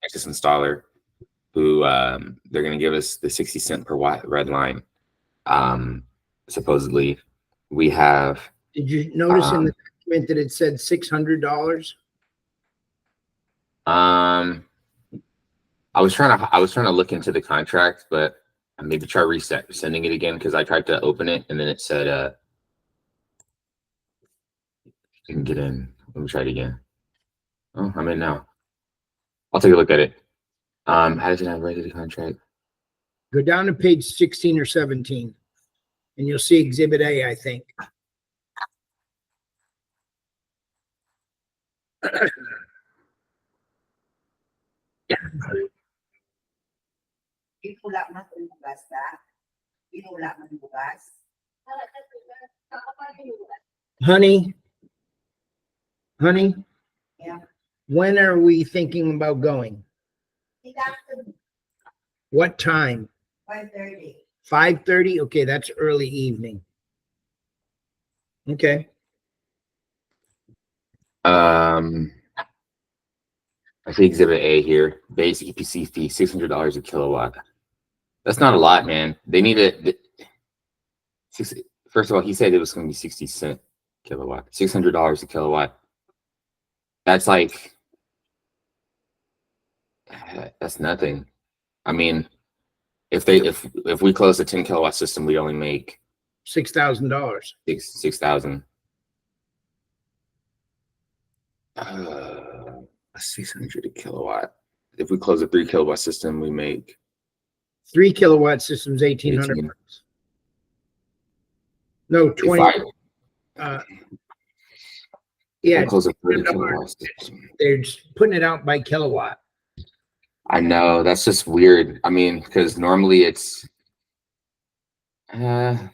Texas installer who they're going to give us the 60 cent per watt red line. Supposedly, we have. Did you notice in the document that it said $600? I was trying to look into the contract, but maybe try sending it again because I tried to open it and then it said you can get in. Let me try it again. Oh, I'm in now. I'll take a look at it. Addison, I've read the contract. Go down to page 16 or 17, and you'll see Exhibit A, I think. Honey, Yeah. When are we thinking about going? What time? 5:30. 5:30? Okay, that's early evening. Okay. I see Exhibit A here. Base EPC fee, $600 a kilowatt. That's not a lot, man. They need it. First of all, he said it was going to be 60 cent kilowatt, $600 a kilowatt. That's like, that's nothing. I mean, if we close a 10 kilowatt system, we only make $6,000. 6,000. 600 a kilowatt. If we close a 3 kilowatt system, we make 3 kilowatt systems, 1,800 bucks. No, 20. Yeah, close a 30 kilowatt system. They're just putting it out by kilowatt. I know, that's just weird. I mean, because normally it's not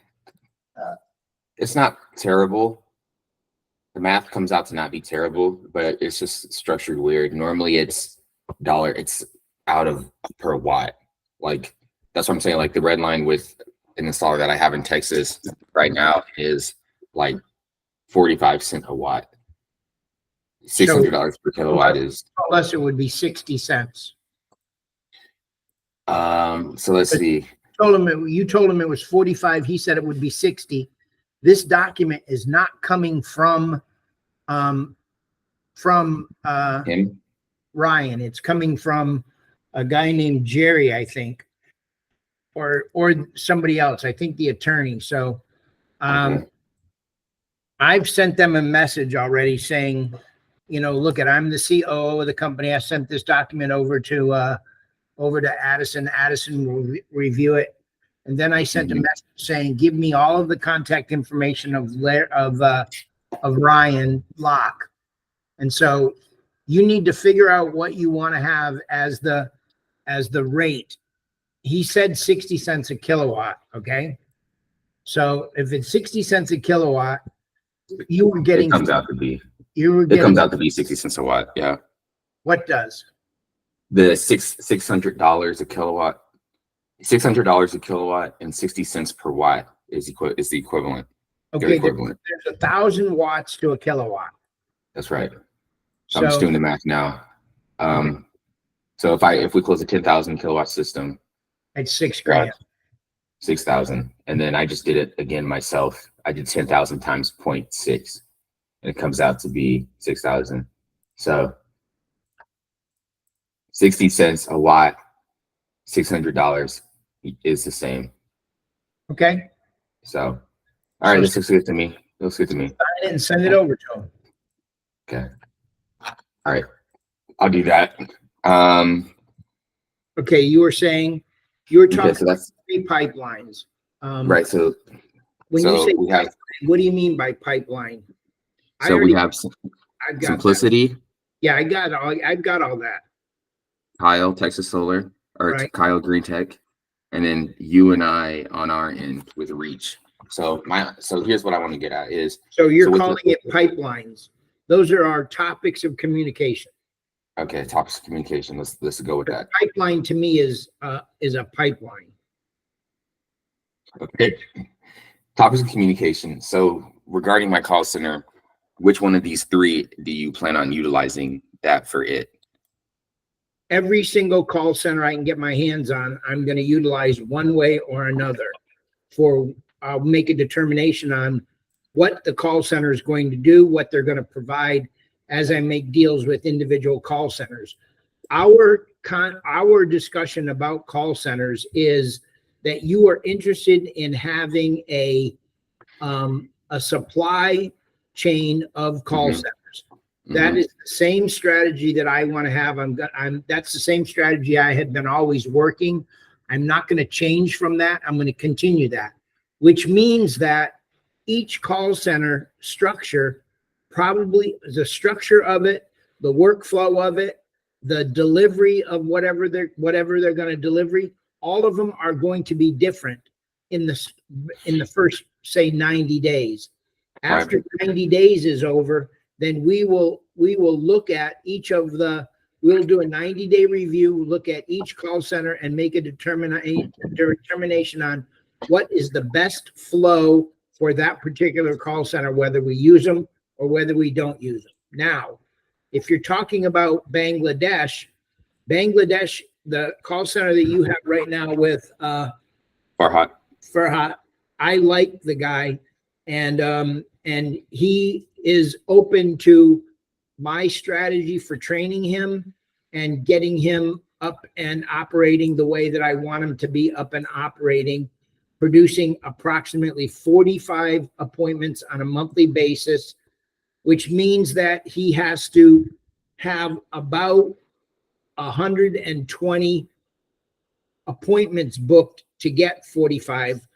terrible. The math comes out to not be terrible, but it's just structured weird. Normally it's dollar, it's out of per watt. Like that's what I'm saying. Like the red line with an installer that I have in Texas right now is like 45 cents a watt. $600 per kilowatt is. Unless it would be 60 cents. So let's see. You told him it was 45. He said it would be 60. This document is not coming from him? Ryan. It's coming from a guy named Jerry, I think, or somebody else. I think the attorney. So I've sent them a message already saying, you know, look at, I'm the COO of the company. I sent this document over to Addison. Addison will review it. And then I sent a message saying, give me all of the contact information of Ryan Locke. And so you need to figure out what you want to have as the rate. He said 60 cents a kilowatt. Okay. So if it's 60 cents a kilowatt, you were getting, it comes out to be 60 cents a watt. Yeah. What does? The $600 a kilowatt, $600 a kilowatt and 60 cents per watt is the equivalent. Okay. There's 1,000 watts to a kilowatt. That's right. So I'm just doing the math now. So if we close a 10,000 kilowatt system, it's $6,000. 6,000. And then I just did it again myself. I did 10,000 times 0.6 and it comes out to be 6,000. So 60 cents a watt, $600 is the same. Okay. So, all right, this looks good to me. Looks good to me. Sign it and send it over to him. Okay. All right. I'll do that. Okay, you were saying you were talking so that's 3 pipelines. Right. So when so you say we have, what do you mean by pipeline? so we have I've got Simplicity. that. Yeah, I've got all that. Kyle, Texas Solar, or Right. Kyle Greentech, and then you and I on our end with Reach. So here's what I want to get at is. So you're calling it pipelines. Those are our topics of communication. Okay, topics of communication. Let's go with that. Pipeline to me is a pipeline. Okay. Topics of communication. So regarding my call center, which one of these 3 do you plan on utilizing that for it? every single call center I can get my hands on, I'm going to utilize one way or another. I'll make a determination on what the call center is going to do, what they're going to provide as I make deals with individual call centers. Our discussion about call centers is that you are interested in having a supply chain of call centers. That is the same strategy that I want to have. That's the same strategy I had been always working. I'm not going to change from that. I'm going to continue that, which means that each call center structure, probably the structure of it, the workflow of it, the delivery of whatever they're going to deliver, all of them are going to be different in the first, say, 90 days. After 90 days is over, then we will look at each of the, we'll do a 90-day review, look at each call center and make a determination on what is the best flow for that particular call center, whether we use them or whether we don't use them. Now, if you're talking about Bangladesh, the call center that you have right now with Farhat, I like the guy, and he is open to my strategy for training him and getting him up and operating the way that I want him to be up and operating, producing approximately 45 appointments on a monthly basis, which means that he has to have about 120 appointments booked to get 45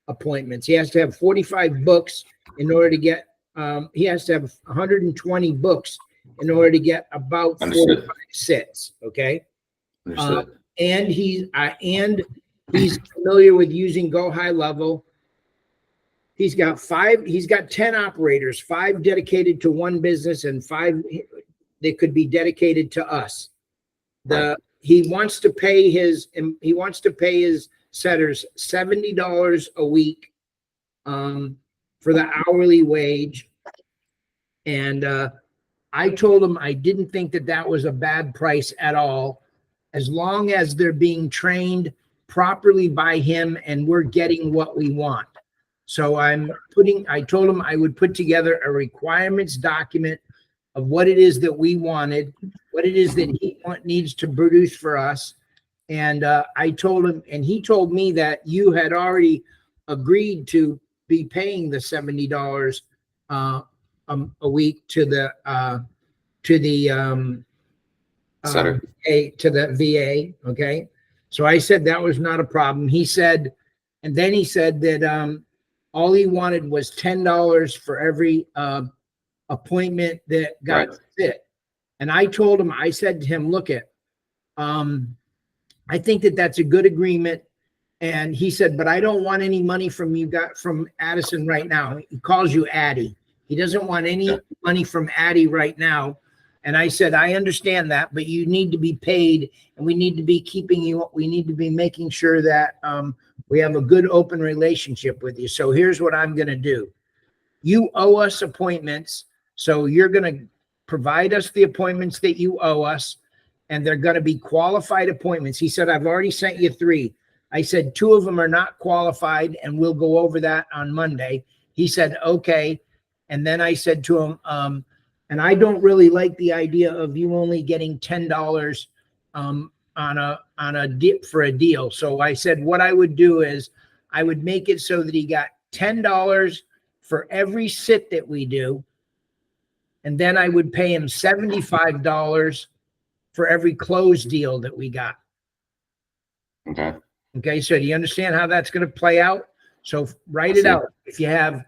appointments. He has to have 45 books in order to get, he has to have 120 books in order to get about 45 sits. Okay. And he's familiar with using Go High Level. He's got 10 operators, 5 dedicated to one business and 5 that could be dedicated to us. He wants to pay his setters $70 a week for the hourly wage. And I told him I didn't think that was a bad price at all, as long as they're being trained properly by him and we're getting what we want. So I told him I would put together a requirements document of what it is that we wanted, what it is that he needs to produce for us. And I told him, and he told me that you had already agreed to be paying the $70 a week to the VA. Okay. So I said that was not a problem. He said, and then he said that all he wanted was $10 for every appointment that got fit. And I told him, I said to him, look I think that's a good agreement. And he said, but I don't want any money from Addison right now. He calls you Addie. He doesn't want any money from Addie right now. And I said, I understand that, but you need to be paid, and we need to be we need to be making sure that we have a good open relationship with you. So here's what I'm going to do. You owe us appointments. So you're going to provide us the appointments that you owe us, and they're going to be qualified appointments. He said, I've already sent you 3. I said, 2 of them are not qualified, and we'll go over that on Monday. He said, okay. And then I said to him, and I don't really like the idea of you only getting $10 for a deal. So I said, what I would do is I would make it so that he got $10 for every sit that we do. And then I would pay him $75 for every closed deal that we got. Okay. So do you understand how that's going to play out? So write it out. If you have,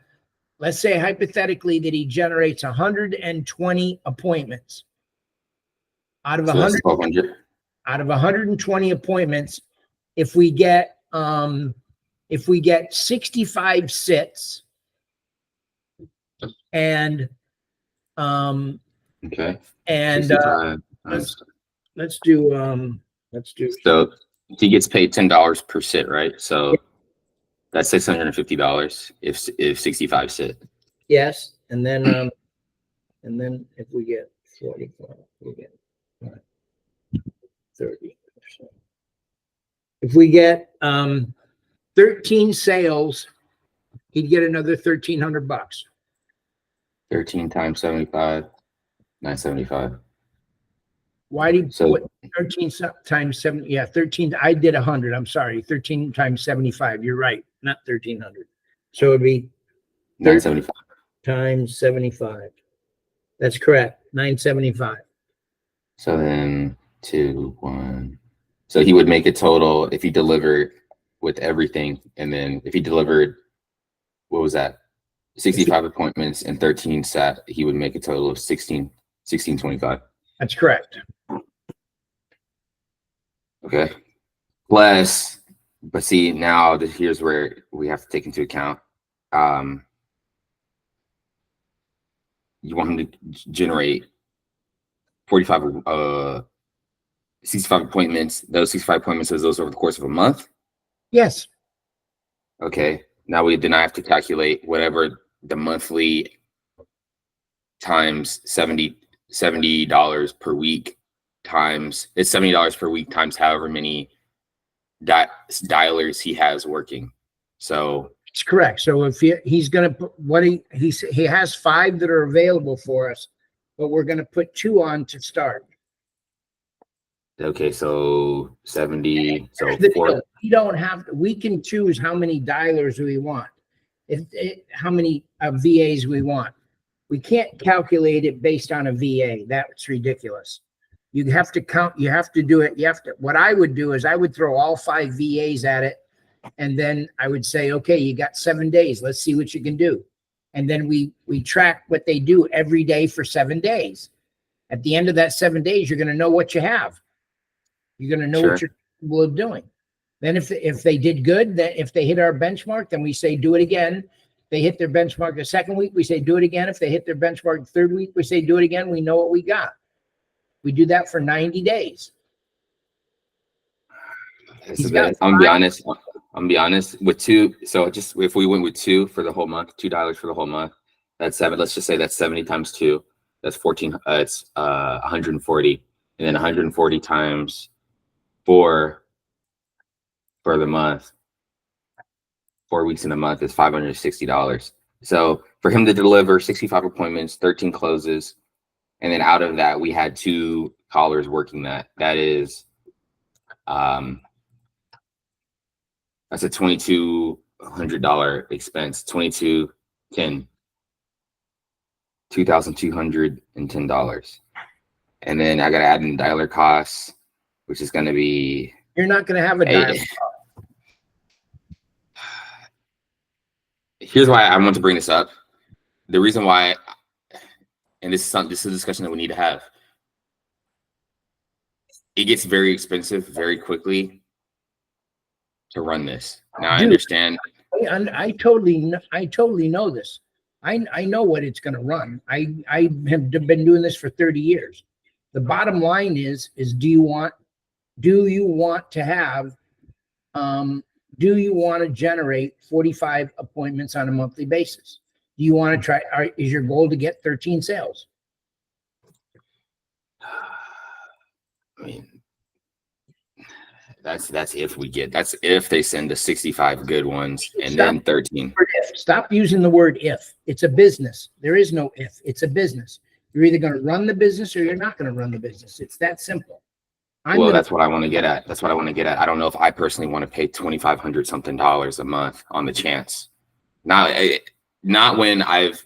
let's say hypothetically that he generates 120 appointments out of 120 appointments. If we get 65 sits and and let's do so he gets paid $10 per sit, right? So that's $650 if 65 sit. Yes, and then if we get 45, we get If we get 13 sales, he'd get another $1,300. 13 times 75, 975. Why do you So put 13 times 7? Yeah, 13. I did 100. I'm sorry. 13 times 75. You're right. Not 1,300. So it'd be 975. times 75. That's correct. 975. So then 2, 1. So he would make a total if he delivered with everything. And then if he delivered, what was that? 65 appointments and 13 sat, he would make a total of 1625. That's correct. Okay. Plus, but see, now here's where we have to take into account. You want him to generate 65 appointments. Those 65 appointments is those over the course of a month. Yes. Okay. Now then I have to calculate whatever the monthly times $70 per week times it's $70 per week times however many dialers he has working. So it's correct. So if he's going to put what he has 5 that are available for us, but we're going to put 2 on to start. Okay, so 70. So we don't have to, we can choose how many dialers we want, how many VAs we want. We can't calculate it based on a VA. That's ridiculous. You have to count. You have to do it. What I would do is I would throw all 5 VAs at it, and then I would say, okay, you got 7 days. Let's see what you can do. And then we track what they do every day for 7 days. At the end of that 7 days, you're going to know what you have. You're going to know what you're capable of doing. Then if they did good, then if they hit our benchmark, then we say do it again. They hit their benchmark the second week, we say do it again. If they hit their benchmark the third week, we say do it again. We know what we got. We do that for 90 days. I'm gonna be honest with 2. So just if we went with 2 for the whole month, $2 for the whole month, that's 7. Let's just say that's 70 times 2. That's 14. It's 140, and then 140 times 4 for the month. 4 weeks in a month is $560. So for him to deliver 65 appointments, 13 closes, and then out of that we had 2 callers working that. That is, that's a $2,200 expense. $2,210, and then I got to add in dialer costs, which is going to be. You're not going to have a dialer. Here's why I want to bring this up. The reason why, and this is a discussion that we need to have. It gets very expensive very quickly to run this. Now I understand. I totally know this. I know what it's going to run. I have been doing this for 30 years. The bottom line is do you want to have do you want to generate 45 appointments on a monthly basis? Do you want to try? Is your goal to get 13 sales? I mean, that's if they send us 65 good ones and then 13. Stop using the word if. It's a business. There is no if. It's a business. You're either going to run the business or you're not going to run the business. It's that simple. That's what I want to get at. That's what I want to get at. I don't know if I personally want to pay $2,500 something a month on the chance. Not when I've.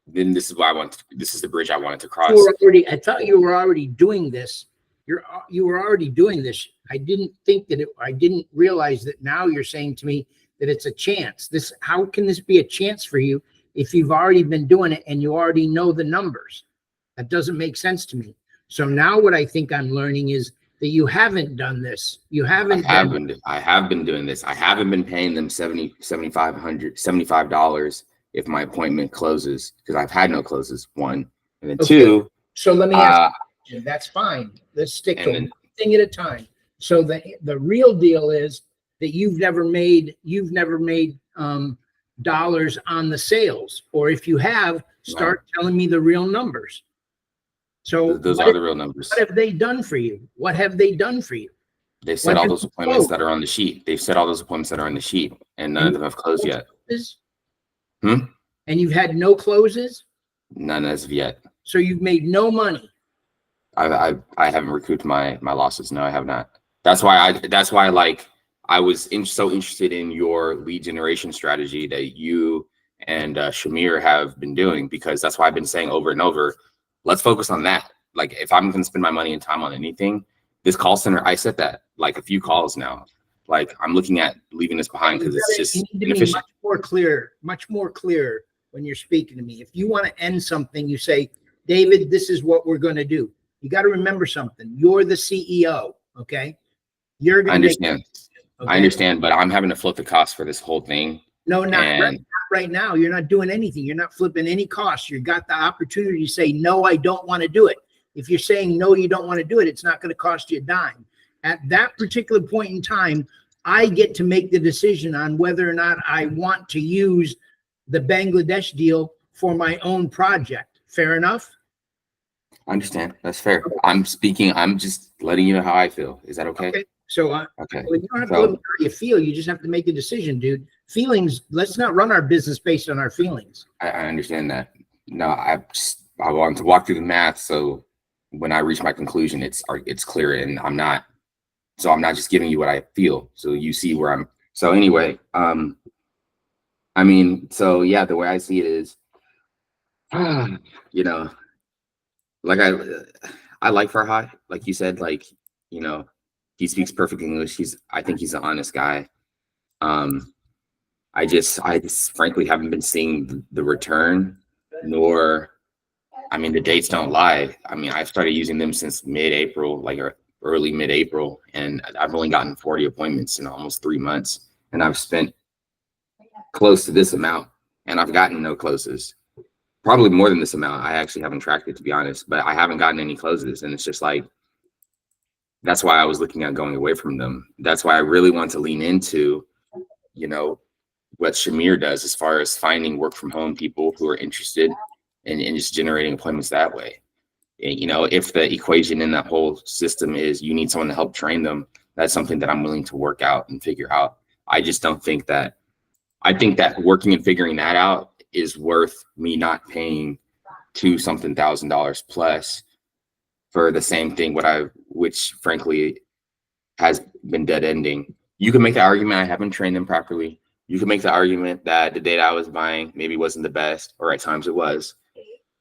Then this is why this is the bridge I wanted to cross. I thought you were already doing this. You were already doing this. I didn't realize that now you're saying to me that it's a chance. How can this be a chance for you if you've already been doing it and you already know the numbers? That doesn't make sense to me. So now what I think I'm learning is that you haven't done this. I have been doing this. I haven't been paying them $75 if my appointment closes, because I've had no closes, 1. And then 2. So let me ask you, that's fine. Let's stick to one thing at a time. So the real deal is that you've never made dollars on the sales, or if you have, start telling me the real numbers. So those are the real numbers. What have they done for you? What have they done for you? They said all those appointments that are on the sheet. They've said all those appointments that are on the sheet, and none of them have closed yet. And you've had no closes? None as of yet. So you've made no money. I haven't recouped my losses. No, I have not. That's why like I was so interested in your lead generation strategy that you and Shamir have been doing, because that's why I've been saying over and over, let's focus on that. Like, if I'm going to spend my money and time on anything, this call center, I said that like a few calls now. Like, I'm looking at leaving this behind because it's just inefficient. Much more clear when you're speaking to me. If you want to end something, you say, David, this is what we're going to do. You got to remember something. You're the CEO, okay? You're going to understand. Okay? I understand, but I'm having to flip the cost for this whole thing. No, not right now. You're not doing anything. You're not flipping any costs. You got the opportunity to say, no, I don't want to do it. If you're saying, no, you don't want to do it, it's not going to cost you a dime. At that particular point in time, I get to make the decision on whether or not I want to use the Bangladesh deal for my own project. Fair enough? I understand. That's fair. I'm just letting you know how I feel. Is that okay? Okay. So, okay. Well, you don't have to let me know how you feel. You just have to make a decision, dude. Feelings, let's not run our business based on our feelings. I understand that. No, I want to walk through the math, so when I reach my conclusion, it's clear, and I'm not just giving you what I feel, so you see where I'm. So anyway, I mean, so yeah, the way I see it is, you know, like I like Farhad, like you said, like, you know, he speaks perfect English. I think he's an honest guy. I just frankly haven't been seeing the return, nor, I mean, the dates don't lie. I mean, I've started using them since mid-April, like early mid-April, and I've only gotten 40 appointments in almost 3 months, and I've spent close to this amount, and I've gotten no closes. Probably more than this amount. I actually haven't tracked it, to be honest, but I haven't gotten any closes, and it's just like, that's why I was looking at going away from them. That's why I really want to lean into, you know, what Shamir does as far as finding work from home people who are interested in just generating appointments that way. And, you know, if the equation in that whole system is you need someone to help train them, that's something that I'm willing to work out and figure out. I just don't think that, I think that working and figuring that out is worth me not paying $2-something thousand plus for the same thing, which frankly has been dead ending. You can make the argument I haven't trained them properly. You can make the argument that the data I was buying maybe wasn't the best, or at times it was.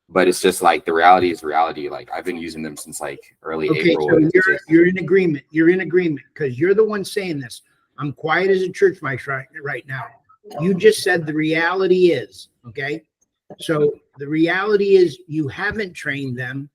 But it's just like, the reality is reality. Like, I've been using them since like early April. So you're in agreement. You're in agreement because you're the one saying this. I'm quiet as a church mice right now. You just said the reality is, okay? So the reality is you haven't trained them.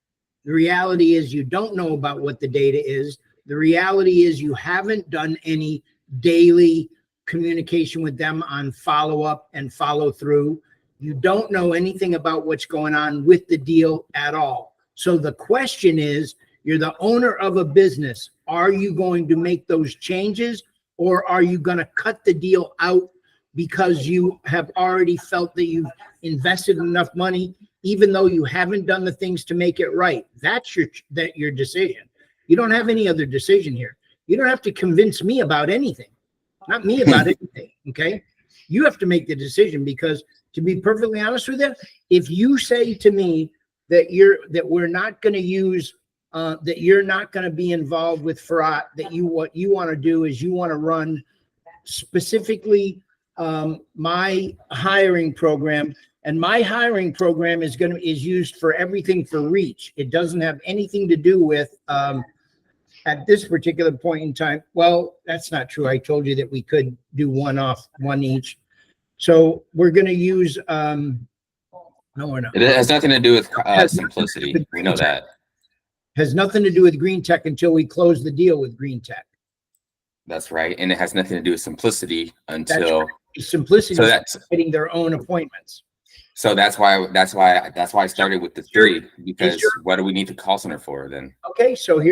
The reality is you don't know about what the data is. The reality is you haven't done any daily communication with them on follow-up and follow-through. You don't know anything about what's going on with the deal at all. So the question is, you're the owner of a business. Are you going to make those changes, or are you going to cut the deal out because you have already felt that you've invested enough money, even though you haven't done the things to make it right? That's your decision. You don't have any other decision here. You don't have to convince me about anything. Not me about anything, okay? You have to make the decision, because to be perfectly honest with you, if you say to me that we're not going to use, that you're not going to be involved with Farhat, that what you want to do is you want to run specifically my hiring program, and my hiring program is used for everything for reach. It doesn't have anything to do with at this particular point in time. Well, that's not true. I told you that we could do one each. So we're going to use, no, we're not. It has nothing to do with simplicity. We know that. Has nothing to do with Greentech until we close the deal with Greentech. That's right. And it has nothing to do with simplicity until right. Simplicity so that's getting their own appointments. So that's why I started with the 3, because what do we need the call center for then? Okay, so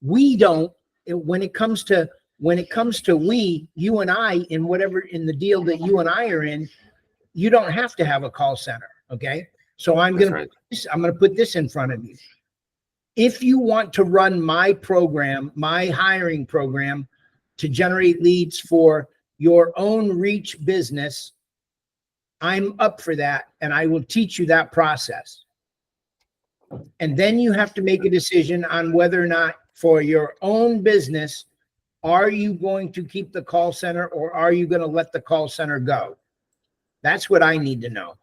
we don't, when it comes to you and I, in the deal that you and I are in, you don't have to have a call center. Okay, so I'm gonna put this in front of you. if you want to run my program, my hiring program to generate leads for your own reach business, I'm up for that. And I will teach you that process. And then you have to make a decision on whether or not for your own business, are you going to keep the call center or are you going to let the call center go? That's what I need to know.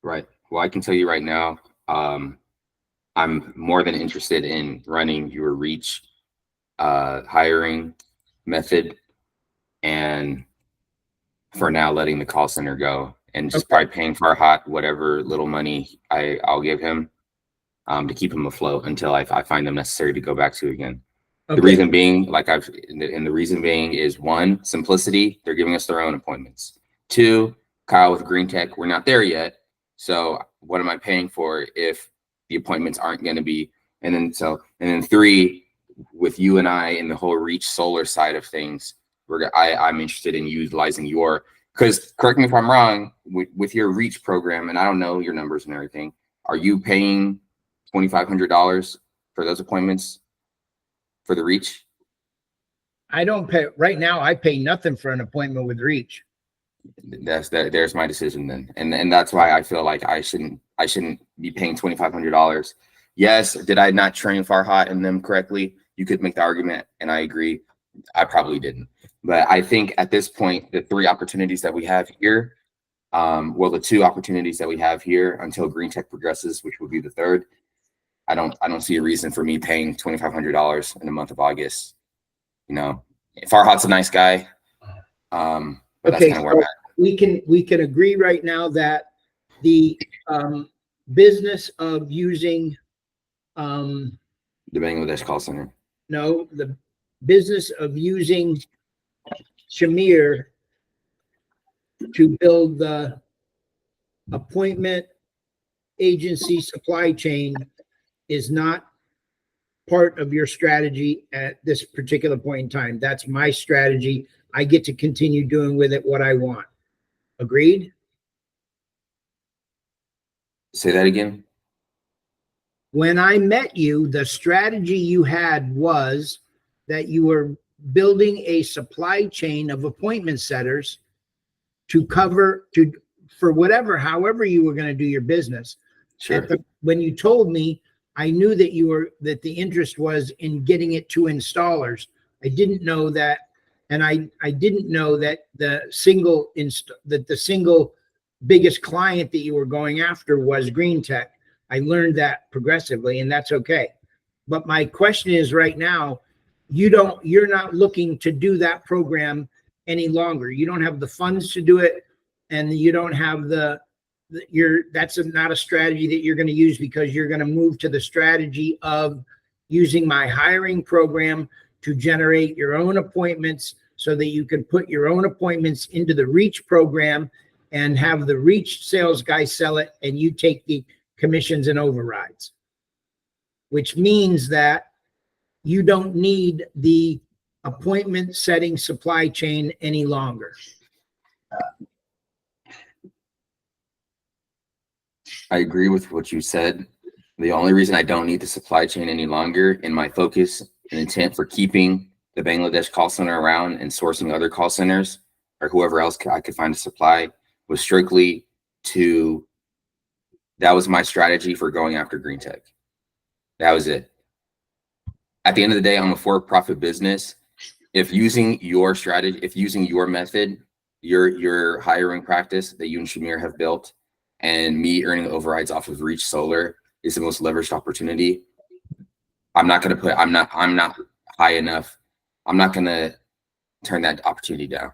Right. Well, I can tell you right now, I'm more than interested in running your reach hiring method, and for now letting the call center go and just probably paying Farhat whatever little money I'll give him to keep him afloat until I find them necessary to go back to again. The reason being, the reason being is, one, simplicity. They're giving us their own appointments. Two, Kyle with Greentech, we're not there yet. So what am I paying for if the appointments aren't going to be? And then three, with you and I in the whole reach solar side of things, I'm interested in utilizing your, because correct me if I'm wrong, with your reach program, and I don't know your numbers and everything, are you paying $2,500 for those appointments for the reach? I don't pay right now. I pay nothing for an appointment with reach. There's my decision then, and that's why I feel like I shouldn't be paying $2,500. Yes, did I not train Farhat and them correctly? You could make the argument, and I agree. I probably didn't, but I think at this point, the three opportunities that we have here, the two opportunities that we have here until Greentech progresses, which would be the third, I don't see a reason for me paying $2,500 in the month of August. You know, Farhat's a nice guy. But that's kind of where I'm at. We can agree right now that the business of using The Bangladesh call center. No, the business of using Shamir to build the appointment agency supply chain is not part of your strategy at this particular point in time. That's my strategy. I get to continue doing with it what I want. Agreed? Say that again. When I met you, the strategy you had was that you were building a supply chain of appointment setters to cover for however you were going to do your business. Sure. When you told me, I knew that the interest was in getting it to installers. I didn't know that. And I didn't know that the single biggest client that you were going after was Greentech. I learned that progressively, and that's okay. But my question is right now, you're not looking to do that program any longer. You don't have the funds to do it, and you don't have that's not a strategy that you're going to use, because you're going to move to the strategy of using my hiring program to generate your own appointments so that you can put your own appointments into the reach program and have the reach sales guy sell it, and you take the commissions and overrides, which means that you don't need the appointment setting supply chain any longer. I agree with what you said. The only reason I don't need the supply chain any longer, in my focus and intent for keeping the Bangladesh call center around and sourcing other call centers or whoever else I could find a supply, was strictly that was my strategy for going after Greentech. That was it. At the end of the day, I'm a for-profit business. If using your strategy, if using your method, your hiring practice that you and Shamir have built, and me earning overrides off of Reach Solar is the most leveraged opportunity, I'm not high enough. I'm not going to turn that opportunity down.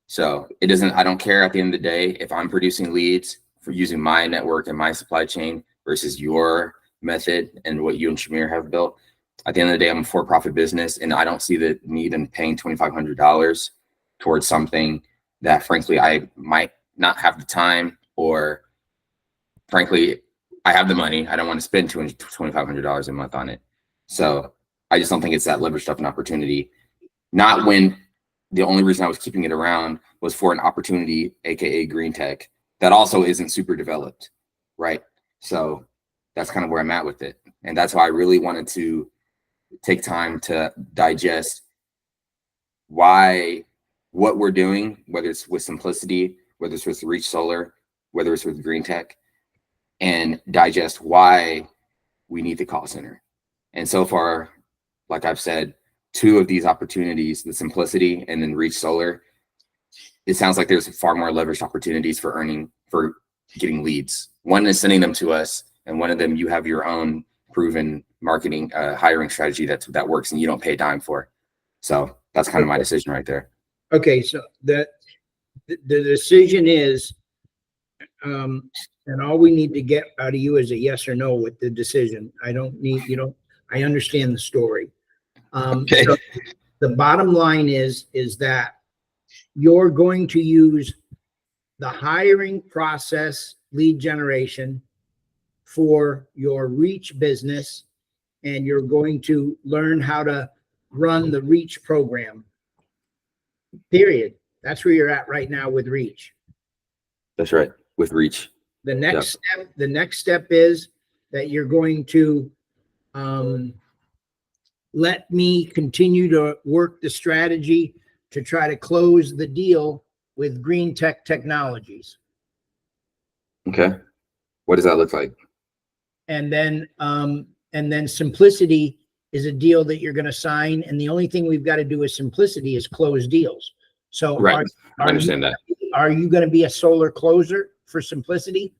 So I don't care at the end of the day if I'm producing leads for using my network and my supply chain versus your method and what you and Shamir have built. At the end of the day, I'm a for-profit business, and I don't see the need in paying $2,500 towards something that, frankly, I might not have the time, or frankly, I have the money. I don't want to spend $2,500 a month on it. So I just don't think it's that leveraged up an opportunity. Not when the only reason I was keeping it around was for an opportunity, aka Greentech, that also isn't super developed, right? So that's kind of where I'm at with it. And that's why I really wanted to take time to digest what we're doing, whether it's with Simplicity, whether it's with Reach Solar, whether it's with Greentech, and digest why we need the call center. And so far, like I've said, 2 of these opportunities, the Simplicity and then Reach Solar, it sounds like there's far more leveraged opportunities for getting leads. One is sending them to us, and one of them you have your own proven marketing hiring strategy that works and you don't pay a dime for. So that's kind of my decision right there. Okay, so the decision is, and all we need to get out of you is a yes or no with the decision. I don't need, I understand the story. Okay. So the bottom line is that you're going to use the hiring process, lead generation for your Reach business, and you're going to learn how to run the Reach program. Period. That's where you're at right now with Reach. That's right. With Reach. The next step is that you're going to let me continue to work the strategy to try to close the deal with Greentech Technologies. Okay. What does that look like? And then Simplicity is a deal that you're going to sign. And the only thing we've got to do with Simplicity is close deals. So right. I understand that. Are you going to be a solar closer for Simplicity?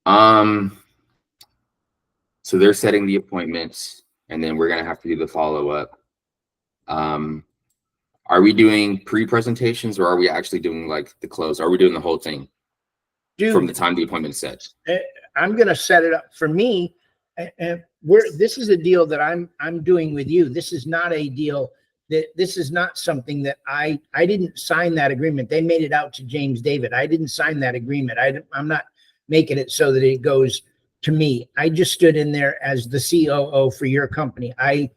So they're setting the appointments, and then we're going to have to do the follow-up. Are we doing pre-presentations, or are we actually doing like the close? Are we doing the whole thing? Dude, from the time the appointment's set? I'm going to set it up for me. This is a deal that I'm doing with you. This is not a deal this is not something that I didn't sign that agreement. They made it out to James David. I didn't sign that agreement. I'm not making it so that it goes to me. I just stood in there as the COO for your company. I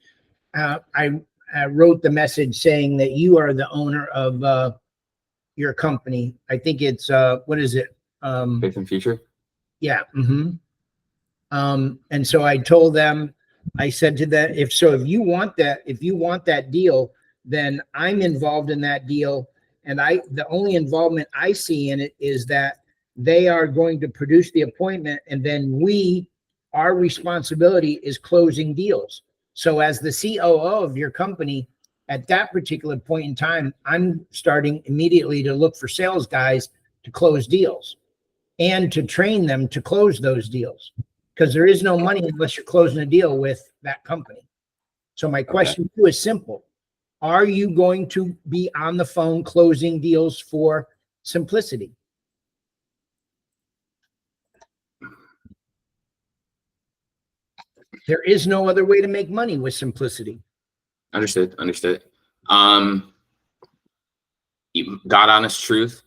wrote the message saying that you are the owner of your company. I think it's what is it? Faith and Future. Yeah. Mm-hmm. And so I told them, I said to them, if you want that deal, then I'm involved in that deal. And the only involvement I see in it is that they are going to produce the appointment, and then our responsibility is closing deals. So as the COO of your company, at that particular point in time, I'm starting immediately to look for sales guys to close deals and to train them to close those deals, because there is no money unless you're closing a deal with that company. So my question to you is simple. Are you going to be on the phone closing deals for Simplicity? There is no other way to make money with Simplicity. Understood. God honest truth.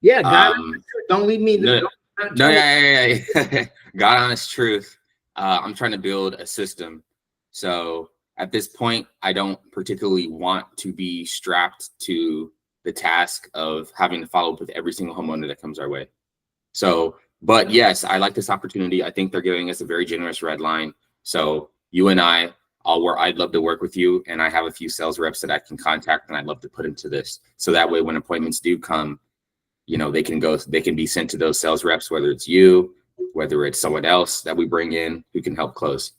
Yeah, God honest truth. Don't leave me. Yeah. God honest truth. I'm trying to build a system. So at this point, I don't particularly want to be strapped to the task of having to follow up with every single homeowner that comes our way. So, but yes, I like this opportunity. I think they're giving us a very generous red line. So you and I'd love to work with you, and I have a few sales reps that I can contact, and I'd love to put into this. So that way, when appointments do come, they can be sent to those sales reps, whether it's you, whether it's someone else that we bring in who can help close.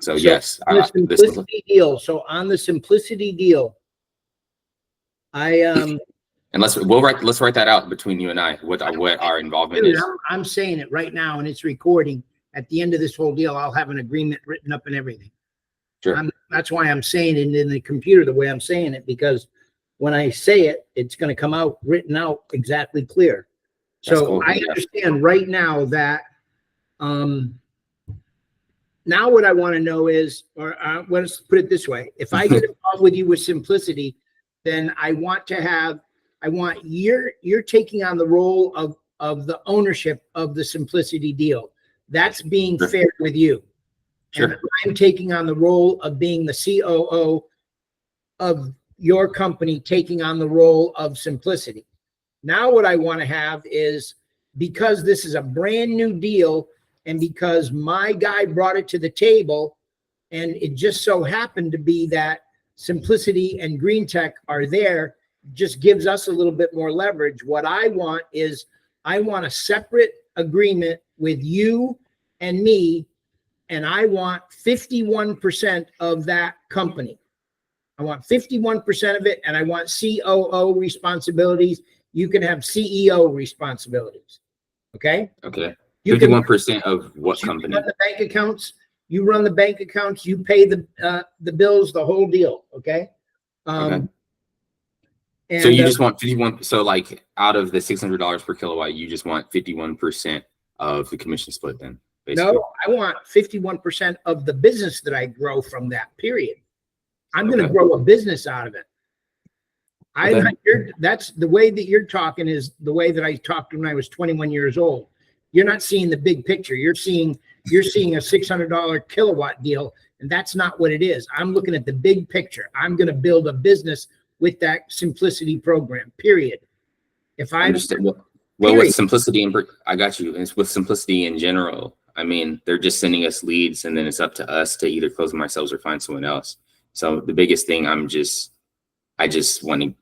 So yes, on the Simplicity deal, and let's write that out between you and I. What our involvement is. I'm saying it right now, and it's recording. At the end of this whole deal, I'll have an agreement written up and everything. Sure. That's why I'm saying it in the computer the way I'm saying it, because when I say it, it's going to come out written out exactly clear. So cool. I understand right now that now what I want to know is, or let's put it this way: if I get involved with you with Simplicity, then you're taking on the role of the ownership of the Simplicity deal. That's being fair with you. Sure. And I'm taking on the role of being the COO of your company, taking on the role of Simplicity. Now what I want to have is, because this is a brand new deal, and because my guy brought it to the table, and it just so happened to be that Simplicity and Greentech are there, just gives us a little bit more leverage. What I want is I want a separate agreement with you and me, and I want 51% of that company. I want 51% of it, and I want COO responsibilities. You can have CEO responsibilities. Okay. Okay. You can 51% of what company? run the bank accounts. You run the bank accounts. You pay the bills, the whole deal. Okay. Okay. And So you just want 51. So like out of the $600 per kilowatt, you just want 51% of the commission split then, basically. no, I want 51% of the business that I grow from that period. I'm going to grow a business out of it. That's the way that you're talking is the way that I talked when I was 21 years old. You're not seeing the big picture. You're seeing a $600 kilowatt deal, and that's not what it is. I'm looking at the big picture. I'm going to build a business with that Simplicity program, period. If I understand. Well, with Simplicity, and I got you. And it's with Simplicity in general. I mean, they're just sending us leads, and then it's up to us to either close them ourselves or find someone else. So the biggest thing, I just want to.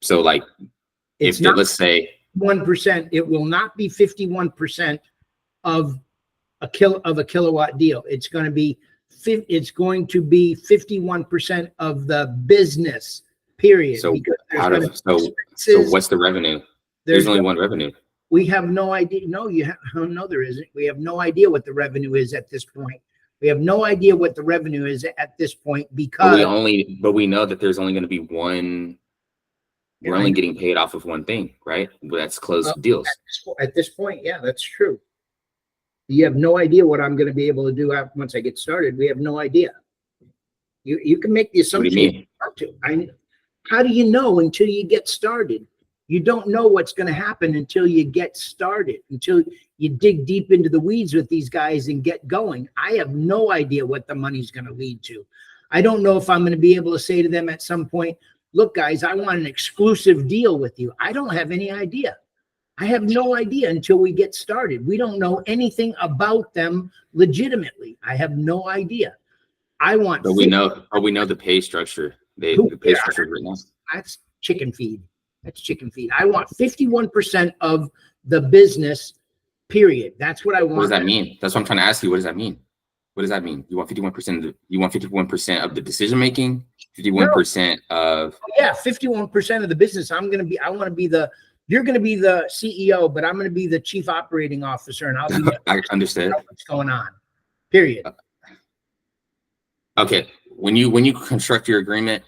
So like, let's say 1%, it will not be 51% of a kilowatt deal. It's going to be 51% of the business, period. So so what's the revenue? There's only one revenue. We have no idea. No, there isn't. We have no idea what the revenue is at this point. We have no idea what the revenue is at this point because but we know that there's only going to be one. We're only getting paid off of one thing, right? That's closed deals. At this point, yeah, that's true. You have no idea what I'm going to be able to do once I get started. We have no idea. You can make the assumption. What do you mean? How do you know until you get started? You don't know what's going to happen until you get started, until you dig deep into the weeds with these guys and get going. I have no idea what the money's going to lead to. I don't know if I'm going to be able to say to them at some point, look, guys, I want an exclusive deal with you. I don't have any idea. I have no idea until we get started. We don't know anything about them legitimately. I have no idea. But we know the pay structure. The pay structure right now. That's chicken feed. That's chicken feed. I want 51% of the business, period. That's what I want. What does that mean? That's what I'm trying to ask you. What does that mean? What does that mean? You want 51%? You want 51% of the decision making? 51% of 51% of the business. You're going to be the CEO, but I'm going to be the chief operating officer, and I'll be I understand what's going on. Period. Okay. When you construct your agreement,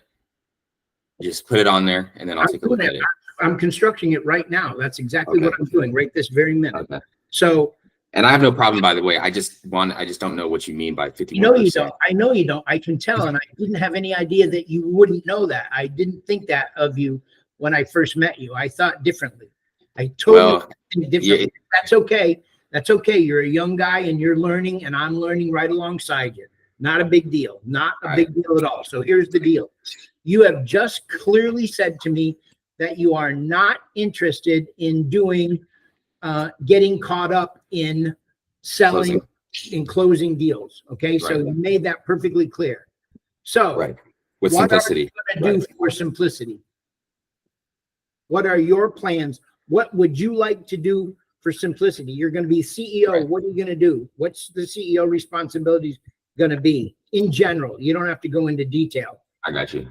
just put it on there, and then I'll take a look at it. I'm constructing it right now. That's exactly what I'm doing right this very minute. Okay. So. And I have no problem, by the way. I just don't know what you mean by 51%. No, you don't. I know you don't. I can tell, and I didn't have any idea that you wouldn't know that. I didn't think that of you when I first met you. I thought differently. I totally think differently. Yeah. That's okay. That's okay. You're a young guy, and you're learning, and I'm learning right alongside you. Not a big deal. Not a big deal at all. So here's the deal. You have just clearly said to me that you are not interested in getting caught up in selling in closing deals. Okay. Right. So you made that perfectly clear. So with Simplicity, what are you going to do for Simplicity? What are your plans? What would you like to do for Simplicity? You're going to be CEO. Right. What are you going to do? What's the CEO responsibilities going to be in general? You don't have to go into detail. I got you.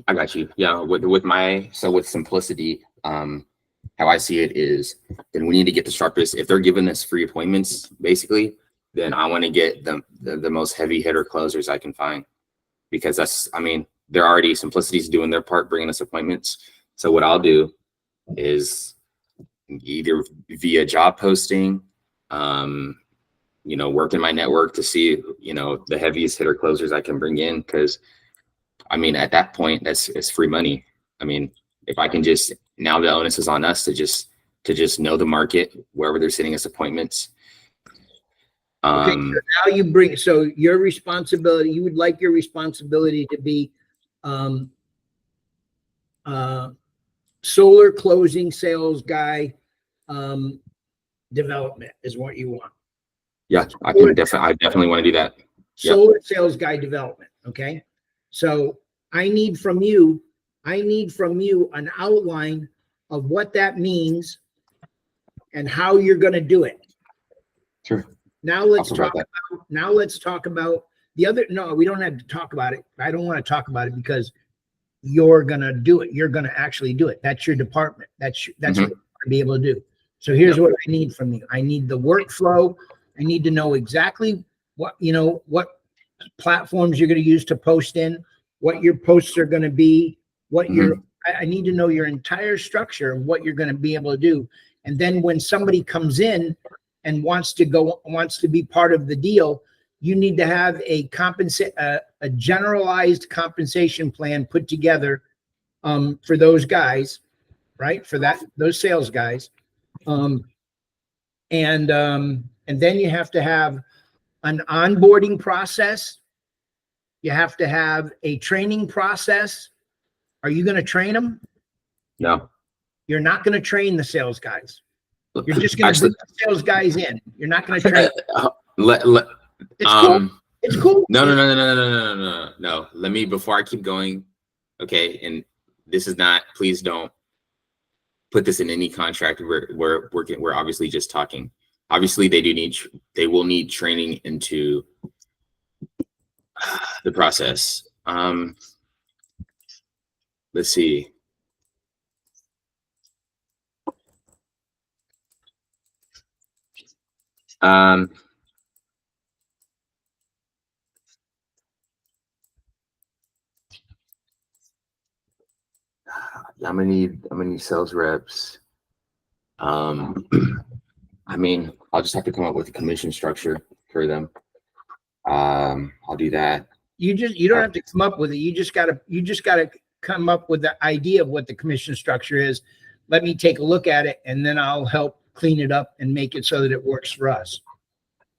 I got you. Yeah. With Simplicity, how I see it is, then we need to get the sharpest. If they're giving us free appointments, basically, then I want to get the most heavy hitter closers I can find, because they're already Simplicity's doing their part, bringing us appointments. So what I'll do is either via job posting, work in my network to see, the heaviest hitter closers I can bring in. Cause at that point, it's free money. If I can now the onus is on us to just know the market wherever they're sending us appointments. Okay, so now your responsibility, you would like your responsibility to be solar closing sales guy, development is what you want. Yeah, I definitely want to do that. Yep. Solar sales guy development. Okay. So I need from you an outline of what that means and how you're going to do it. Sure. Now let's talk about the other. No, we don't have to talk about it. I don't want to talk about it because you're going to do it. You're going to actually do it. That's your department. That's what you're going to be able to do. So here's what I need from you. I need the workflow. I need to know exactly what platforms you're going to use to post in, what your posts are going to be, I need to know your entire structure of what you're going to be able to do. And then when somebody comes in and wants to be part of the deal, you need to have a generalized compensation plan put together for those guys, right? For those sales guys. And then you have to have an onboarding process. You have to have a training process. Are you going to train them? No. You're not going to train the sales guys. You're just going to bring the sales guys in. You're not going to train. It's cool. It's cool. No. Let me, before I keep going. Okay. And this is not, please don't put this in any contract. We're obviously just talking. Obviously they will need training into the process. Let's see. I'm gonna need sales reps. I mean, I'll just have to come up with a commission structure for them. I'll do that. You don't have to come up with it. You just gotta come up with the idea of what the commission structure is. Let me take a look at it, and then I'll help clean it up and make it so that it works for us.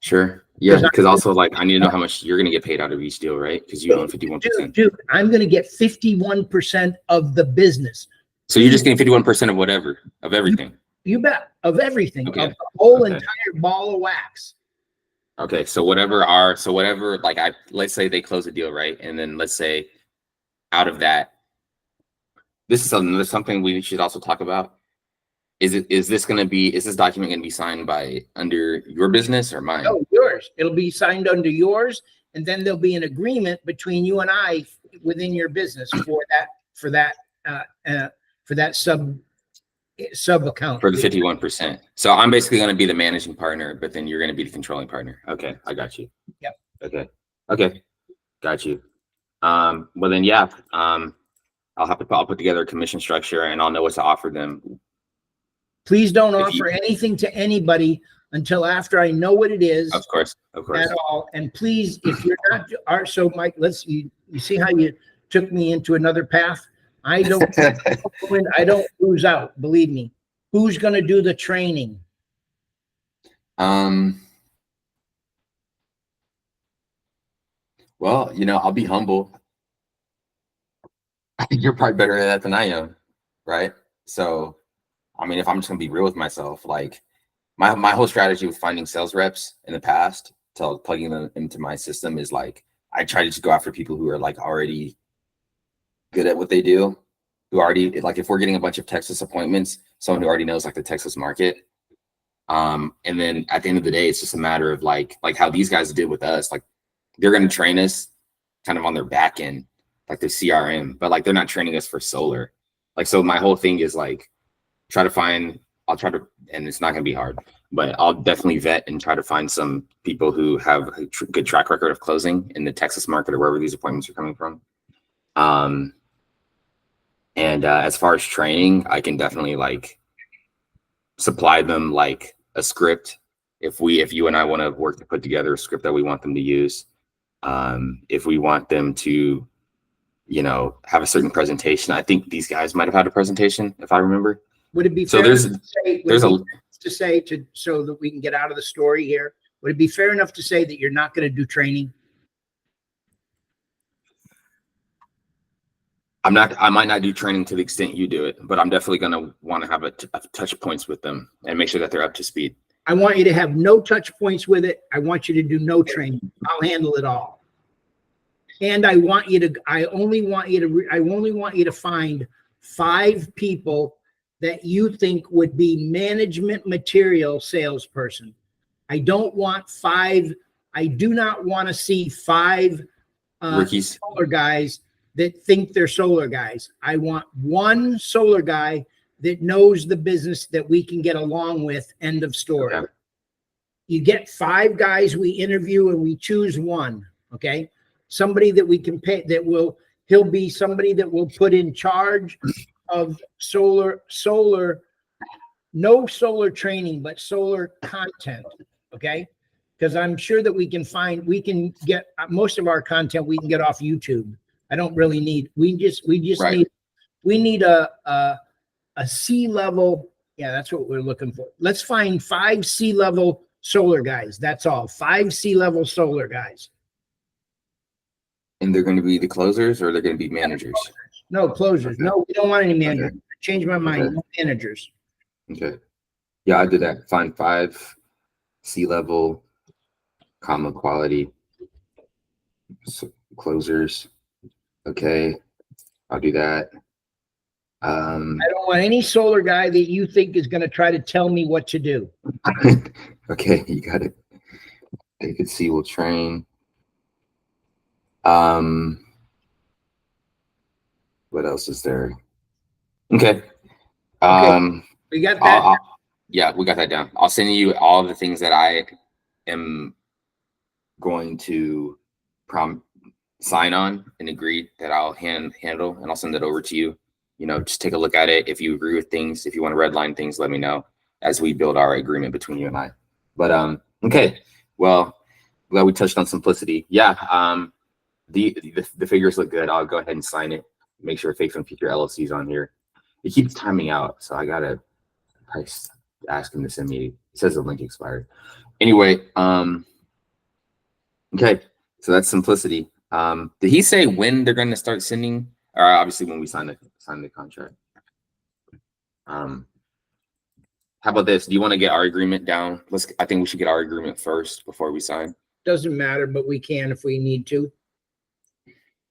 Sure. Yeah, because also, like, I need to know how much you're going to get paid out of each deal, right? Because you own 51%. Dude, I'm going to get 51% of the business. So you're just getting 51% of whatever, of everything. You bet. Of everything. Okay. Of the whole entire ball of wax. Okay. So like, let's say they close a deal, right? And then let's say out of that, this is something we should also talk about. Is this document going to be signed by under your business or mine? No, yours. It'll be signed under yours, and then there'll be an agreement between you and I within your business for that sub account for the 51%. So I'm basically going to be the managing partner, but then you're going to be the controlling partner. Okay, I got you. Yep. Okay, got you. Well then, yeah. I'll put together a commission structure, and I'll know what to offer them. Please don't offer anything to anybody until after I know what it is. Of course. At all. And please, if you're not, so Mike, you see how you took me into another path? I don't lose out. Believe me. Who's going to do the training? Well, I'll be humble. I think you're probably better at that than I am, right? So, I mean, if I'm just gonna be real with myself, like my whole strategy with finding sales reps in the past to plugging them into my system is like I try to just go after people who are like already good at what they do, who already, like, if we're getting a bunch of Texas appointments, someone who already knows like the Texas market. And then at the end of the day, it's just a matter of like how these guys did with us. Like, they're gonna train us kind of on their back end, like the CRM, but like they're not training us for solar. Like, so my whole thing is like and it's not going to be hard, but I'll definitely vet and try to find some people who have a good track record of closing in the Texas market or wherever these appointments are coming from. And as far as training, I can definitely like supply them like a script. If you and I want to work to put together a script that we want them to use, if we want them to, have a certain presentation. I think these guys might have had a presentation, if I remember. Would it be fair so that we can get out of the story here? Would it be fair enough to say that you're not going to do training? I might not do training to the extent you do it, but I'm definitely going to want to have a touch points with them and make sure that they're up to speed. I want you to have no touch points with it. I want you to do no training. I'll handle it all. And I only want you to find 5 people that you think would be management material salesperson. I don't want 5. I do not want to see 5 Rookies. solar guys that think they're solar guys. I want 1 solar guy that knows the business that we can get along with. End of story. Okay. You get 5 guys we interview and we choose 1. Okay. Somebody that we can pay, he'll be somebody that will put in charge of solar, no solar training, but solar content. Okay. Because I'm sure that we can get most of our content we can get off YouTube. I don't really need, we just Right. need a C-level. Yeah, that's what we're looking for. Let's find 5 C-level solar guys. That's all. 5 C-level solar guys. And they're going to be the closers, or they're going to be managers? No closers. Okay. No, we don't want any managers. Okay. Change my mind. Okay. No managers. Okay. Yeah, I did that. Find 5 C-level, common quality closers. Okay, I'll do that. I don't want any solar guy that you think is going to try to tell me what to do. Okay, you got it. They could see, we'll train. What else is there? Okay. We got that. Yeah, we got that down. I'll send you all the things that I am going to sign on and agree that I'll handle, and I'll send it over to you. You know, just take a look at it. If you agree with things, if you want to redline things, let me know as we build our agreement between you and I. But okay, well, glad we touched on simplicity. Yeah, the figures look good. I'll go ahead and sign it. Make sure Faith and Future LLC is on here. It keeps timing out, so I gotta ask him to send me. It says the link expired. Anyway, okay, so that's simplicity. Did he say when they're going to start sending? Or obviously when we sign the contract. How about this? Do you want to get our agreement down? I think we should get our agreement first before we sign. Doesn't matter, but we can if we need to.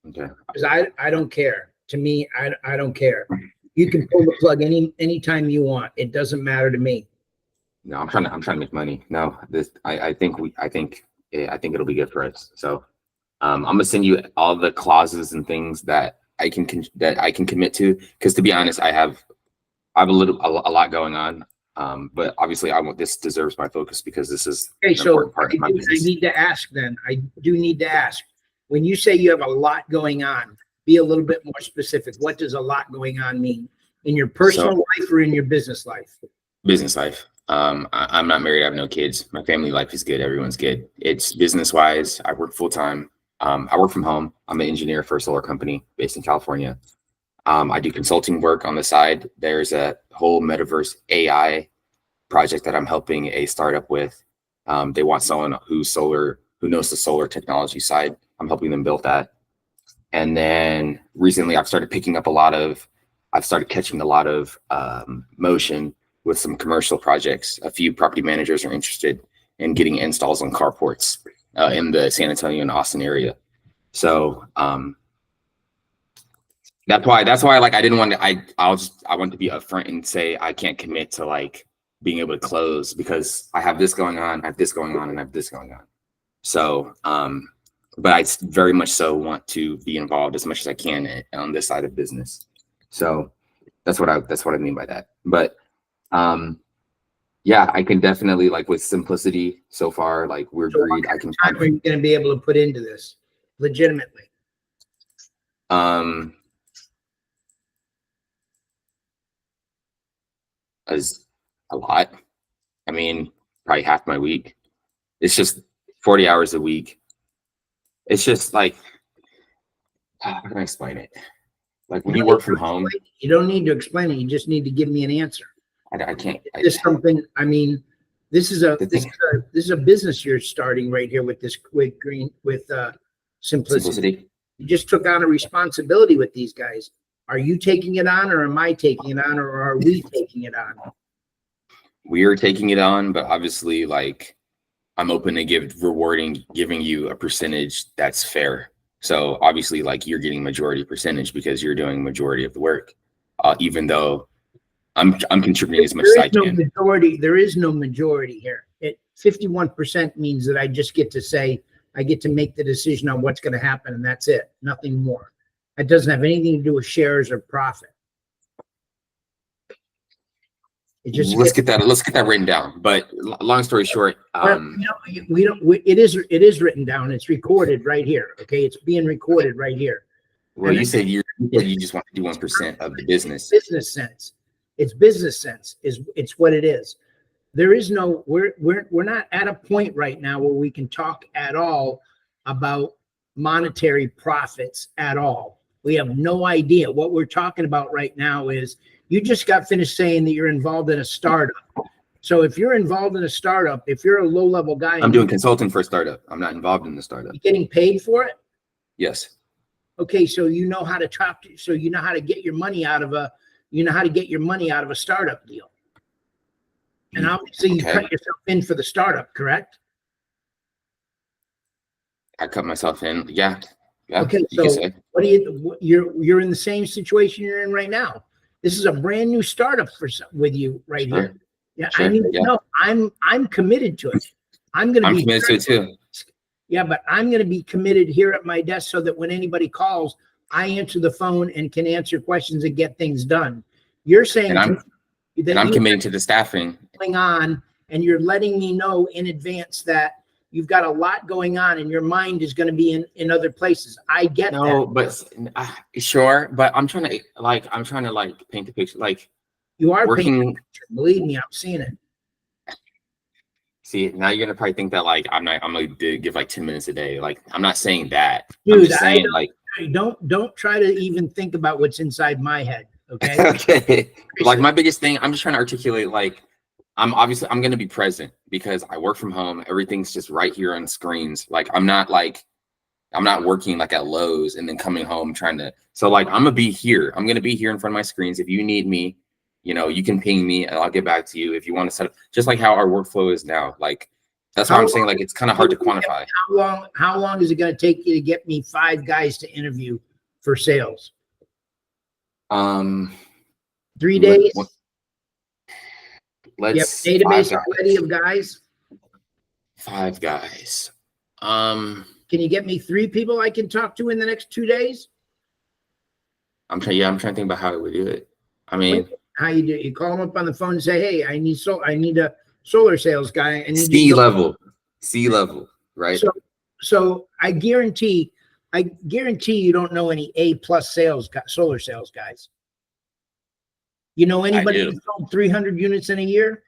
Okay. Because I don't care. To me, I don't care. You can pull the plug anytime you want. It doesn't matter to me. No, I'm trying to make money. No, I think it'll be good for us. So I'm gonna send you all the clauses and things that I can commit to, because to be honest, I have a lot going on. But obviously this deserves my focus, because this is okay. So I need to ask then. I do need to ask. When you say you have a lot going on, be a little bit more specific. What does a lot going on mean in your personal life or in your business life? Business life. I'm not married. I have no kids. My family life is good. Everyone's good. It's business wise. I work full time. I work from home. I'm an engineer for a solar company based in California. I do consulting work on the side. There's a whole metaverse AI project that I'm helping a startup with. They want someone who knows the solar technology side. I'm helping them build that. And then recently I've started catching a lot of motion with some commercial projects. A few property managers are interested in getting installs on carports in the San Antonio and Austin area. So that's why like I didn't want to, I want to be upfront and say I can't commit to like being able to close, because I have this going on, I have this going on, and I have this going on. So but I very much so want to be involved as much as I can on this side of business. So that's what I mean by that. But yeah, I can definitely, like with simplicity so far, like we're agreed. What kind of time are you going to be able to put into this legitimately? As a lot. I mean, probably half my week. It's just 40 hours a week. It's just like, how can I explain it? Like when you work from home, you don't need to explain it. You just need to give me an answer. I can't. This something. I mean, this is a business you're starting right here with simplicity. You just took on a responsibility with these guys. Are you taking it on, or am I taking it on, or are we taking it on? we are taking it on, but obviously, like, I'm open to giving you a percentage that's fair. So obviously, like, you're getting majority percentage because you're doing majority of the work, even though I'm contributing as much as I can. There is no majority here. 51% means that I just get to say, I get to make the decision on what's going to happen, and that's it. Nothing more. It doesn't have anything to do with shares or profit. Let's get that written down. But long story short, it is written down. It's recorded right here. Okay, it's being recorded right here. Well, you said you just want to do 1% of the business. Business sense. It's business sense. It's what it is. There is no. We're not at a point right now where we can talk at all about monetary profits at all. We have no idea. What we're talking about right now is, you just got finished saying that you're involved in a startup. So if you're involved in a startup, if you're a low-level guy, I'm doing consulting for a startup. I'm not involved in the startup. You're getting paid for it? Yes. Okay, so you know how to talk to, so you know how to get your money out of a startup deal. And obviously you cut yourself in for the startup, correct? I cut myself in. Yeah. Okay, so you're in the same situation you're in right now. This is a brand new startup with you right here. Yeah, sure. I need to know. I'm committed to it. I'm committed to it too. Yeah, but I'm going to be committed here at my desk so that when anybody calls, I answer the phone and can answer questions and get things done. You're saying I'm committed to the staffing. Going on, and you're letting me know in advance that you've got a lot going on and your mind is going to be in other places. I get that. No, but sure. But I'm trying to paint the picture. Like, you are painting the picture. Believe me, I'm seeing it. See, now you're gonna probably think that like I'm gonna give like 10 minutes a day. Like, I'm not saying that. Dude, I'm just saying, like, don't try to even think about what's inside my head. Okay. Okay. Like, my biggest thing, I'm just trying to articulate, like, I'm going to be present because I work from home. Everything's just right here on screens. Like, I'm not working like at Lowe's and then coming home so like, I'm going to be here. I'm going to be here in front of my screens. If you need me, you can ping me and I'll get back to you if you want to set up, just like how our workflow is now. Like, that's why I'm saying, like, it's kind of hard to quantify. How long is it going to take you to get me 5 guys to interview for sales? 3 days. Let's database already of guys. 5 guys. Can you get me 3 people I can talk to in the next 2 days? I'm trying to think about how I would do it. I mean, how you do it? You call them up on the phone and say, "Hey, I need a solar sales guy." And C level, right? So I guarantee you don't know any A+ solar sales guys. You know anybody who sold 300 units in a year?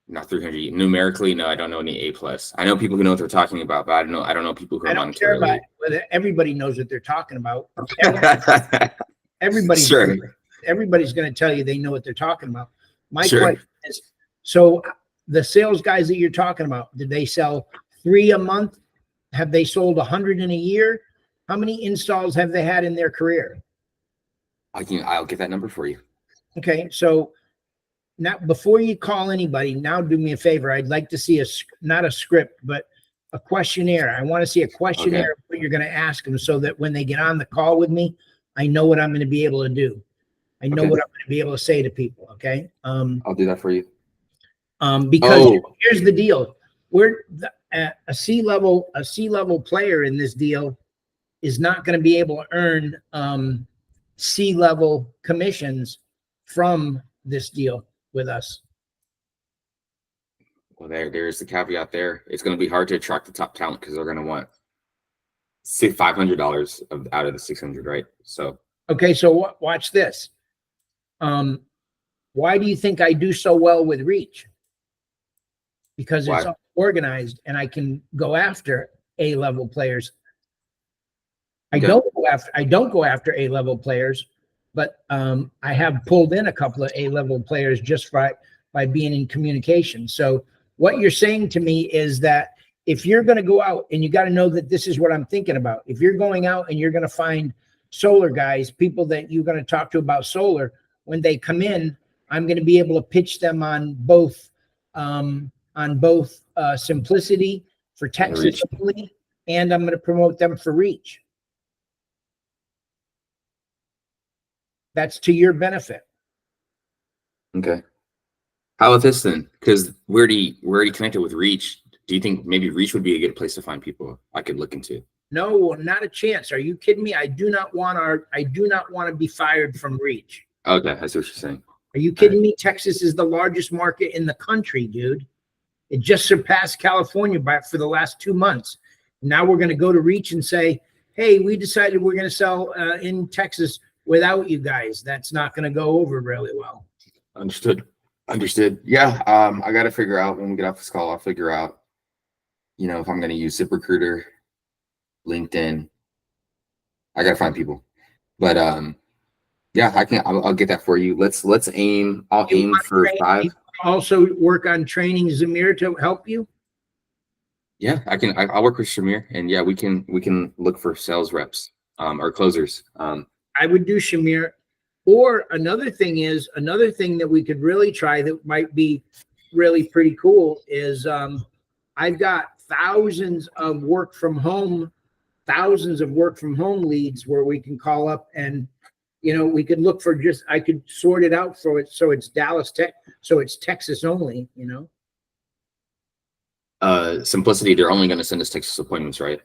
Not 300 numerically. No, I don't know any A+. I know people who know what they're talking about, but I don't know people who are don't care about whether everybody knows what they're talking about. Everybody's going to tell you they know what they're talking about. My question is, so the sales guys that you're talking about, did they sell 3 a month? Have they sold 100 in a year? How many installs have they had in their career? I'll get that number for you. Okay, so now before you call anybody, now do me a favor. I'd like to see not a script, but a questionnaire. I want to see a questionnaire of what you're going to ask them so that when they get on the call with me, I know what I'm going to be able to do. I know what I'm going to be able to say to people. Okay. I'll do that for you. Because here's the deal. A C-level player in this deal is not going to be able to earn C-level commissions from this deal with us. Well, there's the caveat there. It's going to be hard to attract the top talent because they're going to want $500 out of the 600, right? So okay, so watch this. Why do you think I do so well with Reach? Because it's organized and I can go after A-level players. I don't go after A-level players, but I have pulled in a couple of A-level players just by being in communication. So what you're saying to me is that if you're going to go out, and you got to know that this is what I'm thinking about. If you're going out and you're going to find solar guys, people that you're going to talk to about solar, when they come in, I'm going to be able to pitch them on both Simplicity for Texas Reach. only, and I'm going to promote them for Reach. That's to your benefit. Okay. How about this then? Because we're already connected with Reach. Do you think maybe Reach would be a good place to find people I could look into? No, not a chance. Are you kidding me? I do not want to be fired from Reach. Okay, I see what you're saying. Are you kidding me? Texas is the largest market in the country, dude. It just surpassed California for the last 2 months. Now we're going to go to Reach and say, hey, we decided we're going to sell in Texas without you guys. That's not going to go over really well. Understood. Yeah. I got to figure out when we get off this call, I'll figure out, if I'm going to use ZipRecruiter, LinkedIn. I got to find people, but, yeah, I'll get that for you. I'll aim for 5. Also work on training Zamir to help you. Yeah, I'll work with Shamir, and yeah, we can look for sales reps, or closers. I would do Shamir. Or another thing that we could really try that might be really pretty cool is I've got thousands of work from home leads where we can call up and we could look for I could sort it out so it's Dallas Tech, so it's Texas only, Simplicity, they're only going to send us Texas appointments, right?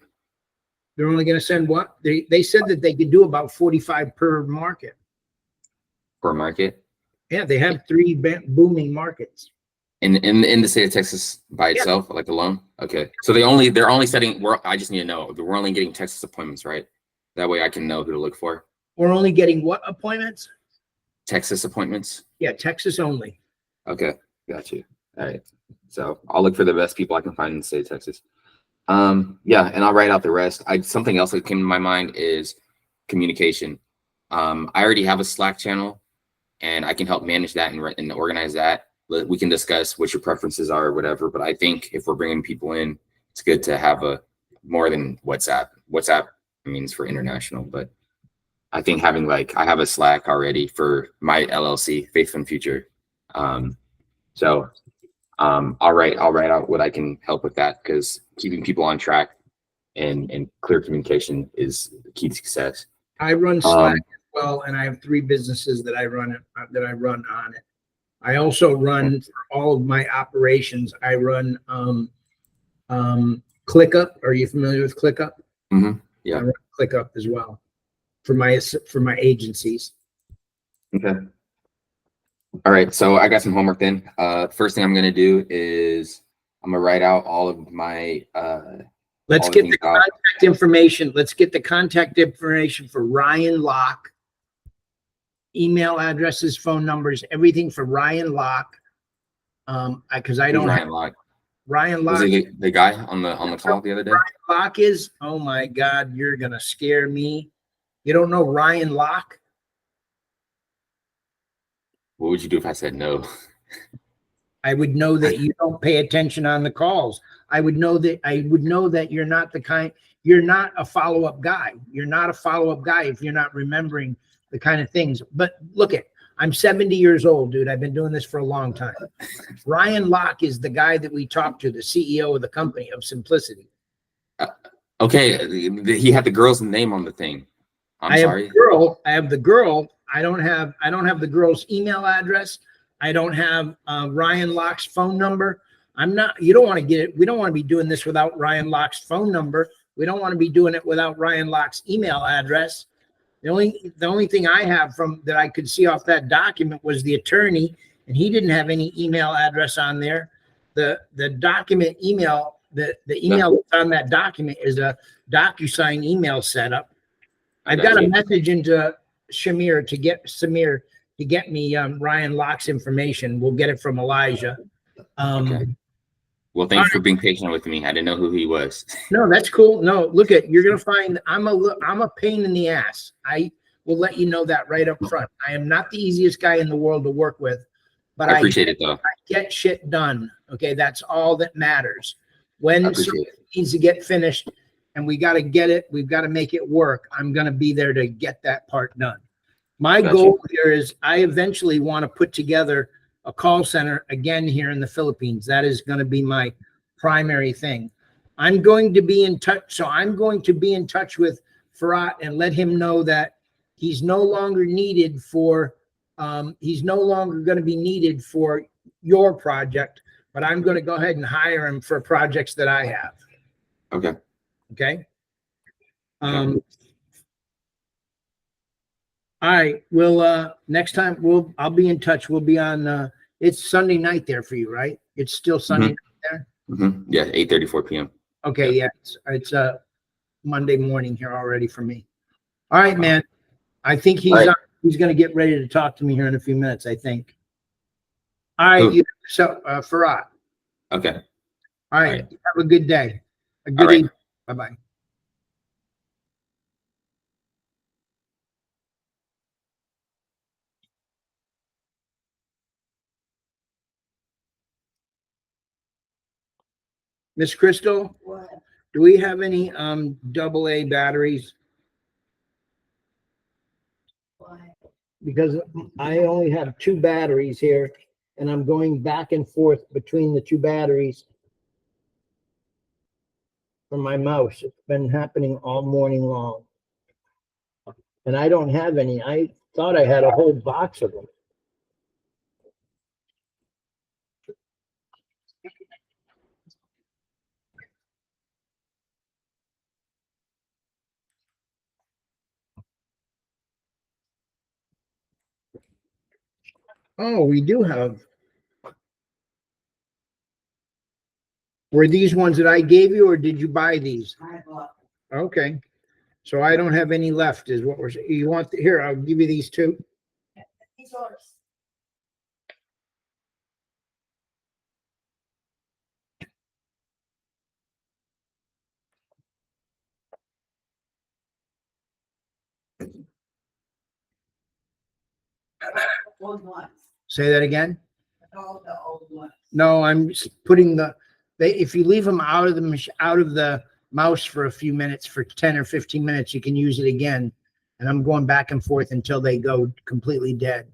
They're only going to send what? They said that they could do about 45 per market. Per market? Yeah, they have 3 booming markets. In the state of Texas by itself, like alone? Okay. So they're only setting, I just need to know, we're only getting Texas appointments, right? That way I can know who to look for. We're only getting what appointments? Texas appointments? Yeah, Texas only. Okay, got you. All right. So I'll look for the best people I can find in the state of Texas. Yeah, and I'll write out the rest. Something else that came to my mind is communication. I already have a Slack channel, and I can help manage that and organize that. We can discuss what your preferences are or whatever, but I think if we're bringing people in, it's good to have more than WhatsApp. WhatsApp means for international, but I think having I have a Slack already for my LLC, Faith and Future. So I'll write out what I can help with that, because keeping people on track and clear communication is the key to success. I run Slack as well, and I have 3 businesses that I run on it. I also run for all of my operations. I run ClickUp. Are you familiar with ClickUp? Mm-hmm. Yeah, I run ClickUp as well for my agencies. Okay. All right. So I got some homework then. First thing I'm going to do is I'm going to write out all of my Let's get the contact information. Let's get the contact information for Ryan Locke. Email addresses, phone numbers, everything for Ryan Locke. Because I don't have Ryan Locke. Was he the guy on the call the other day? Ryan Locke is, oh my God, you're gonna scare me. You don't know Ryan Locke? What would you do if I said no? I would know that you don't pay attention on the calls. I would know that you're not a follow-up guy. You're not a follow-up guy if you're not remembering the kind of things. But look I'm 70 years old, dude. I've been doing this for a long time. Ryan Locke is the guy that we talked to, the CEO of the company of Simplicity. Okay, he had the girl's name on the thing. I have the girl. I don't have the girl's email address. I don't have Ryan Locke's phone number. We don't want to be doing this without Ryan Locke's phone number. We don't want to be doing it without Ryan Locke's email address. The only thing I have that I could see off that document was the attorney, and he didn't have any email address on there. The document email, the email that's on that document is a DocuSign email setup. I've got a message into Samir to get me Ryan Locke's information. We'll get it from Elijah. Okay. Well, thanks for being patient with me. I didn't know who he was. No, that's cool. No, you're going to find I'm a pain in the ass. I will let you know that right up front. I am not the easiest guy in the world to work with, but I appreciate it though. I get shit done. Okay. That's all that matters. When something needs to get finished and we got to get it, we've got to make it work. I'm going to be there to get that part done. My Gotcha. goal here is I eventually want to put together a call center again here in the Philippines. That is going to be my primary thing. I'm going to be in touch. So I'm going to be in touch with Farhat and let him know that he's no longer needed for, he's no longer going to be needed for your project, but I'm going to go ahead and hire him for projects that I have. Okay. Okay. All right. We'll next time I'll be in touch. We'll be on it's Sunday night there for you, right? It's still Sunday night there? Yeah, 8:34 p.m. Okay, yeah. It's Monday morning here already for me. All right, man. I think he's gonna get ready to talk to me here in a few minutes, I think. All right, so Farhat. Okay. All right. Have a good day. A good evening. Bye-bye. Miss Crystal, What? do we have any AA batteries? Why? Because I only have 2 batteries here and I'm going back and forth between the 2 batteries for my mouse. It's been happening all morning long. And I don't have any. I thought I had a whole box of them. Oh, we do have. Were these ones that I gave you, or did you buy these? I bought. Okay. So I don't have any left, is what we're saying. You want, here, I'll give you these 2. These orders. Old ones. Say that again? All the old ones. No, I'm putting if you leave them out of the mouse for a few minutes, for 10 or 15 minutes, you can use it again. And I'm going back and forth until they go completely dead.